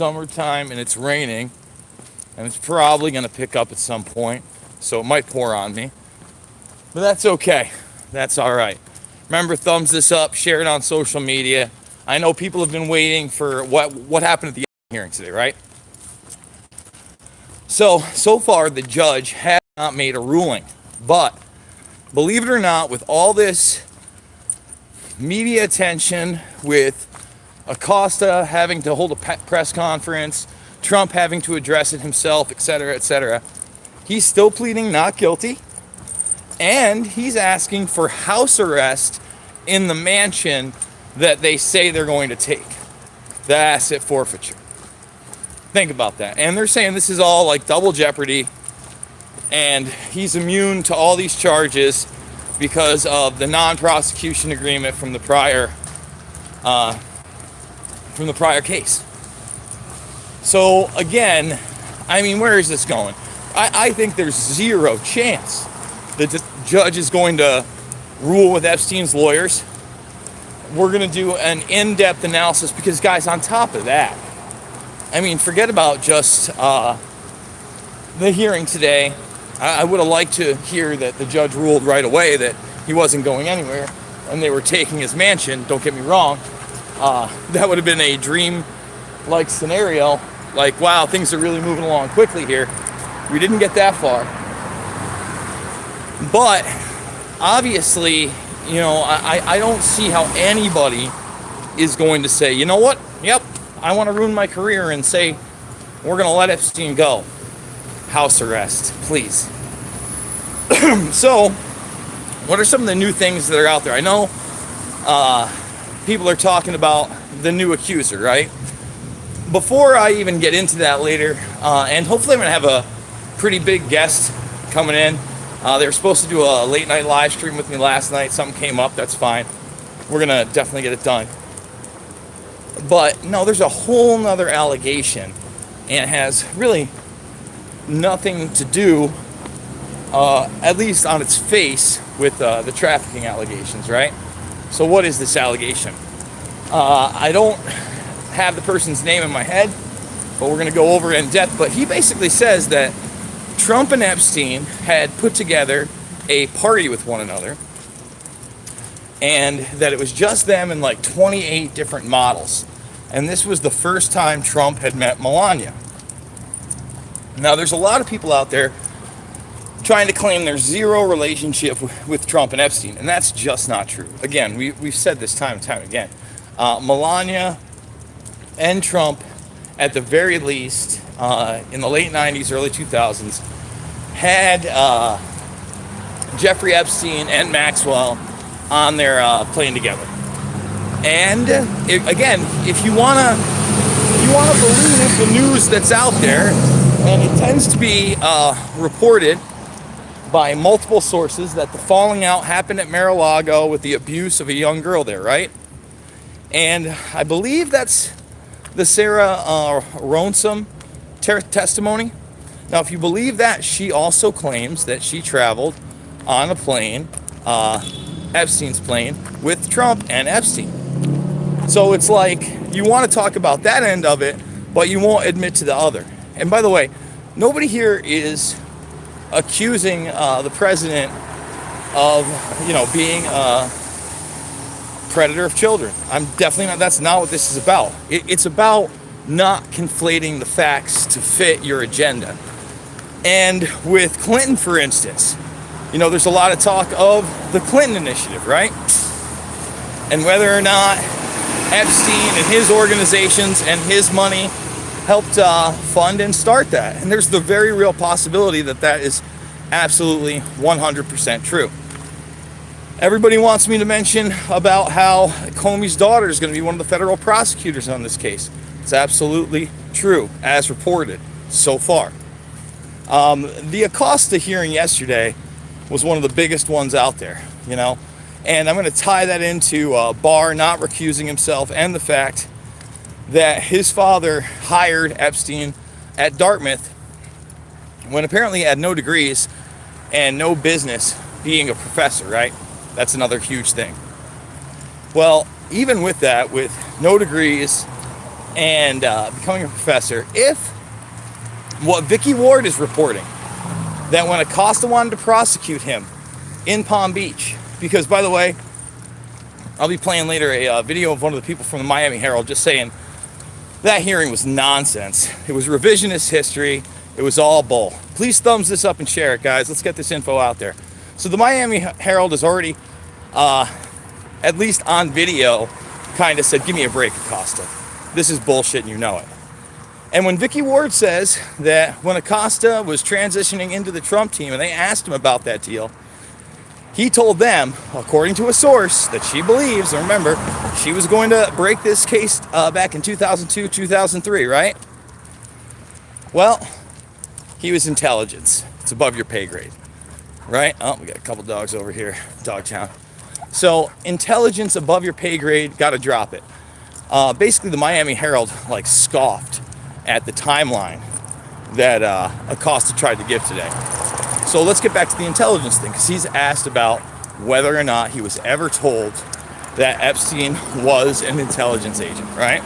summertime and it's raining, and it's probably going to pick up at some point, so it might pour on me. But that's okay. That's all right. Remember, thumbs this up, share it on social media. I know people have been waiting for what happened at the hearing today, right? So far, the judge has not made a ruling. But believe it or not, with all this media attention, with Acosta having to hold a press conference, Trump having to address it himself, etc., he's still pleading not guilty. And he's asking for house arrest in the mansion that they say they're going to take. The asset forfeiture. Think about that. And they're saying this is all like double jeopardy. And he's immune to all these charges because of the non-prosecution agreement from the prior case. So again, I mean, where is this going? I think there's zero chance that the judge is going to rule with Epstein's lawyers. We're going to do an in-depth analysis because, guys, on top of that, I mean, forget about just the hearing today. I would have liked to hear that the judge ruled right away that he wasn't going anywhere and they were taking his mansion. Don't get me wrong. That would have been a dream-like scenario. Like, wow, things are really moving along quickly here. We didn't get that far. But obviously, you know, I don't see how anybody is going to say, you know what? Yep, I want to ruin my career and say, we're going to let Epstein go. House arrest, please. So, what are some of the new things that are out there? I know people are talking about the new accuser, right? Before I even get into that later, and hopefully I'm going to have a pretty big guest coming in. They were supposed to do a late night live stream with me last night. Something came up, that's fine. We're going to definitely get it done. But no, there's a whole nother allegation, and it has really nothing to do, at least on its face, with the trafficking allegations, right? So what is this allegation? I don't have the person's name in my head, but we're going to go over it in depth. But he basically says that Trump and Epstein had put together a party with one another, and that it was just them and like 28 different models. And this was the first time Trump had met Melania. Now, there's a lot of people out there trying to claim there's zero relationship with Trump and Epstein, and that's just not true. Again, we've said this time and time again. Melania and Trump, at the very least, in the late 90s, early 2000s, had Jeffrey Epstein and Maxwell on their plane together. And again, if you wanna believe the news that's out there, and it tends to be reported by multiple sources that the falling out happened at Mar-a-Lago with the abuse of a young girl there, right? And I believe that's the Sarah Ronsum testimony. Now, if you believe that, she also claims that she traveled on a plane, Epstein's plane, with Trump and Epstein. So it's like you want to talk about that end of it, but you won't admit to the other. And by the way, nobody here is accusing the president of, being a predator of children. I'm definitely not. That's not what this is about. It's about not conflating the facts to fit your agenda. And with Clinton, for instance, there's a lot of talk of the Clinton initiative, right? And whether or not Epstein and his organizations and his money helped fund and start that. And there's the very real possibility that that is absolutely 100% true. Everybody wants me to mention about how Comey's daughter is going to be one of the federal prosecutors on this case. It's absolutely true, as reported so far. The Acosta hearing yesterday was one of the biggest ones out there, and I'm going to tie that into Barr not recusing himself and the fact that his father hired Epstein at Dartmouth when apparently he had no degrees and no business being a professor, right? That's another huge thing. Well, even with that, with no degrees and becoming a professor, if what Vicky Ward is reporting, that when Acosta wanted to prosecute him in Palm Beach, because, by the way, I'll be playing later a video of one of the people from the Miami Herald just saying that hearing was nonsense. It was revisionist history. It was all bull. Please thumbs this up and share it, guys. Let's get this info out there. So the Miami Herald has already, at least on video, kind of said, give me a break, Acosta. This is bullshit and you know it. And when Vicky Ward says that when Acosta was transitioning into the Trump team and they asked him about that deal, he told them, according to a source that she believes, and remember, she was going to break this case back in 2002, 2003, right? Well, he was intelligence. It's above your pay grade, right? Oh, we got a couple dogs over here, Dogtown. So intelligence above your pay grade, got to drop it. Basically, the Miami Herald like scoffed at the timeline that Acosta tried to give today. So let's get back to the intelligence thing, because he's asked about whether or not he was ever told that Epstein was an intelligence agent, right?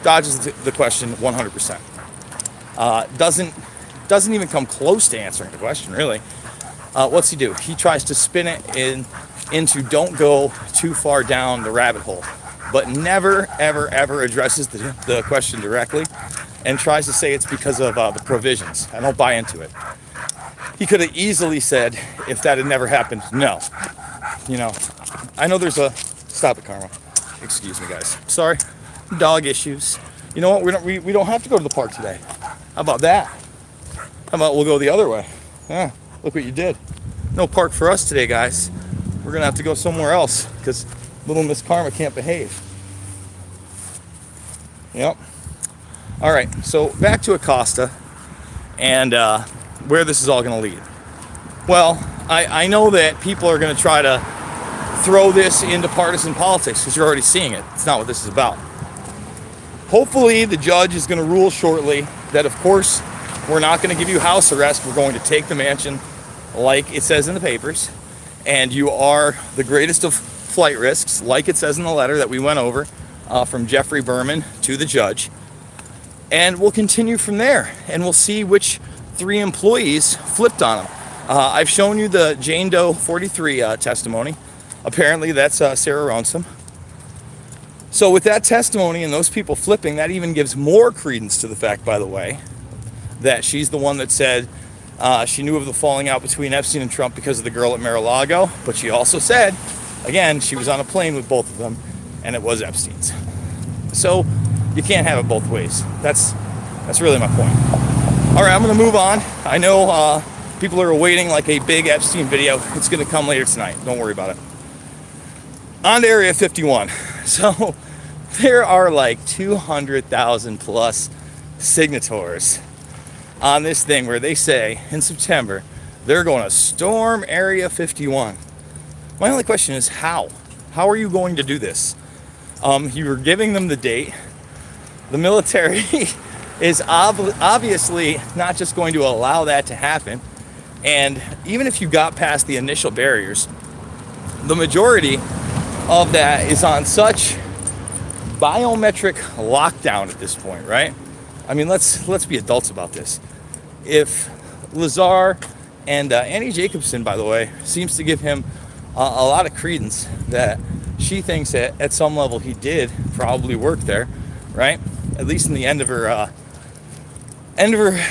Dodges the question 100%. Doesn't even come close to answering the question, really. What's he do? He tries to spin it into don't go too far down the rabbit hole, but never, ever, ever addresses the question directly and tries to say it's because of the provisions. I don't buy into it. He could have easily said, if that had never happened, no. You know, I know there's a... Stop it, Karma. Excuse me, guys. Sorry. Dog issues. You know what? We don't have to go to the park today. How about that? How about we'll go the other way? Yeah, look what you did. No park for us today, guys. We're going to have to go somewhere else because little Miss Karma can't behave. Yep. All right, so back to Acosta and where this is all going to lead. Well, I know that people are going to try to throw this into partisan politics because you're already seeing it. It's not what this is about. Hopefully, the judge is going to rule shortly that, of course, we're not going to give you house arrest. We're going to take the mansion like it says in the papers. And you are the greatest of flight risks, like it says in the letter that we went over from Jeffrey Berman to the judge. And we'll continue from there. And we'll see which 3 employees flipped on him. I've shown you the Jane Doe 43 testimony. Apparently, that's Sarah Ronsome. So with that testimony and those people flipping, that even gives more credence to the fact, by the way, that she's the one that said she knew of the falling out between Epstein and Trump because of the girl at Mar-a-Lago. But she also said, again, she was on a plane with both of them, and it was Epstein's. So you can't have it both ways. That's really my point. All right, I'm going to move on. I know people are awaiting like a big Epstein video. It's going to come later tonight. Don't worry about it. On to Area 51. So there are like 200,000 plus signatories on this thing where they say in September they're going to storm Area 51. My only question is how? How are you going to do this? You were giving them the date. The military is obviously not just going to allow that to happen. And even if you got past the initial barriers, the majority of that is on such biometric lockdown at this point, right? I mean, let's be adults about this. If Lazar and Annie Jacobson, by the way, seems to give him a lot of credence that she thinks that at some level he did probably work there, right? At least in the end of her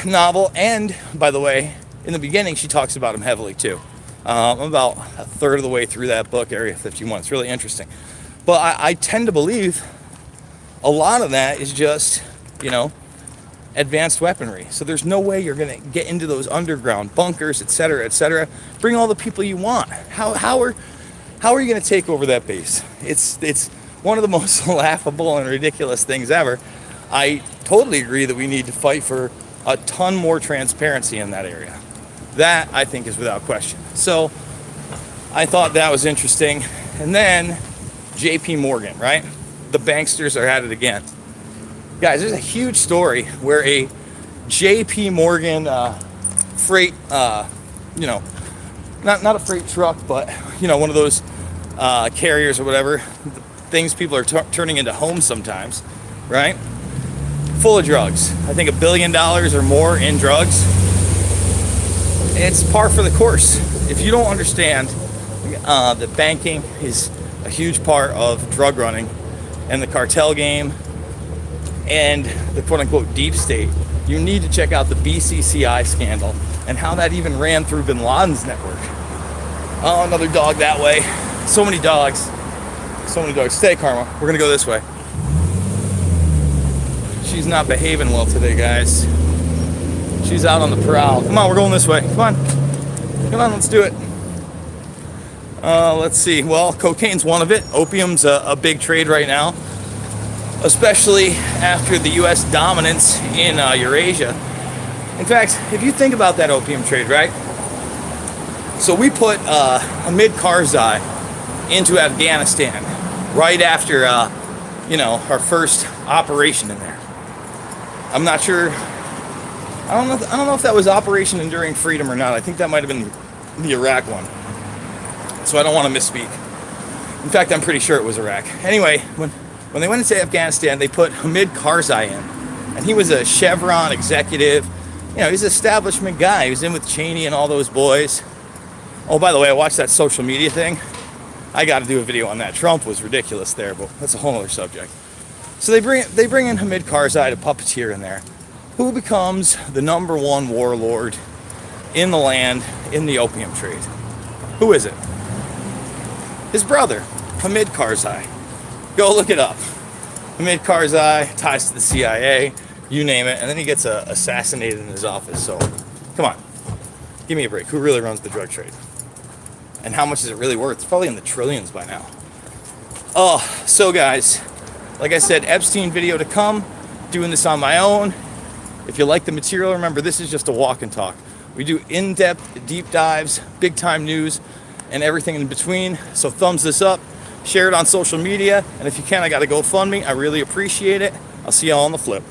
novel. And by the way, in the beginning, she talks about him heavily too. I'm about a third of the way through that book, Area 51. It's really interesting. But I tend to believe a lot of that is just, advanced weaponry. So there's no way you're going to get into those underground bunkers, et cetera, bring all the people you want. How are you going to take over that base? It's one of the most laughable and ridiculous things ever. I totally agree that we need to fight for a ton more transparency in that area. That, I think, is without question. So I thought that was interesting. And then JP Morgan, right? The banksters are at it again. Guys, there's a huge story where a JP Morgan freight, not a freight truck, but, one of those carriers or whatever, things people are turning into homes sometimes, right? full of drugs. I think $1 billion or more in drugs. It's par for the course. If you don't understand that banking is a huge part of drug running and the cartel game and the quote-unquote deep state, you need to check out the BCCI scandal and how that even ran through bin Laden's network. Oh, another dog that way. So many dogs. So many dogs. Stay, Karma. We're going to go this way. She's not behaving well today, guys. She's out on the prowl. Come on, we're going this way. Come on. Come on, let's do it. Let's see. Well, cocaine's one of it. Opium's a big trade right now, especially after the U.S. dominance in Eurasia. In fact, if you think about that opium trade, right? So we put Hamid Karzai into Afghanistan right after, our first operation in there. I'm not sure. I don't know if that was Operation Enduring Freedom or not. I think that might have been the Iraq one. So I don't want to misspeak. In fact, I'm pretty sure it was Iraq. Anyway, when they went into Afghanistan, they put Hamid Karzai in, and he was a Chevron executive. He's an establishment guy. He was in with Cheney and all those boys. Oh, by the way, I watched that social media thing. I got to do a video on that. Trump was ridiculous there, but that's a whole other subject. So they bring in Hamid Karzai to puppeteer in there, who becomes the #1 warlord in the land in the opium trade. Who is it? His brother, Hamid Karzai. Go look it up. Hamid Karzai, ties to the CIA, you name it, and then he gets assassinated in his office. So, come on, give me a break. Who really runs the drug trade? And how much is it really worth? It's probably in the trillions by now. Oh, so guys, like I said, Epstein video to come. Doing this on my own. If you like the material, remember this is just a walk and talk. We do in-depth, deep dives, big-time news, and everything in between. So thumbs this up, share it on social media, and if you can, I got to GoFundMe. I really appreciate it. I'll see y'all on the flip.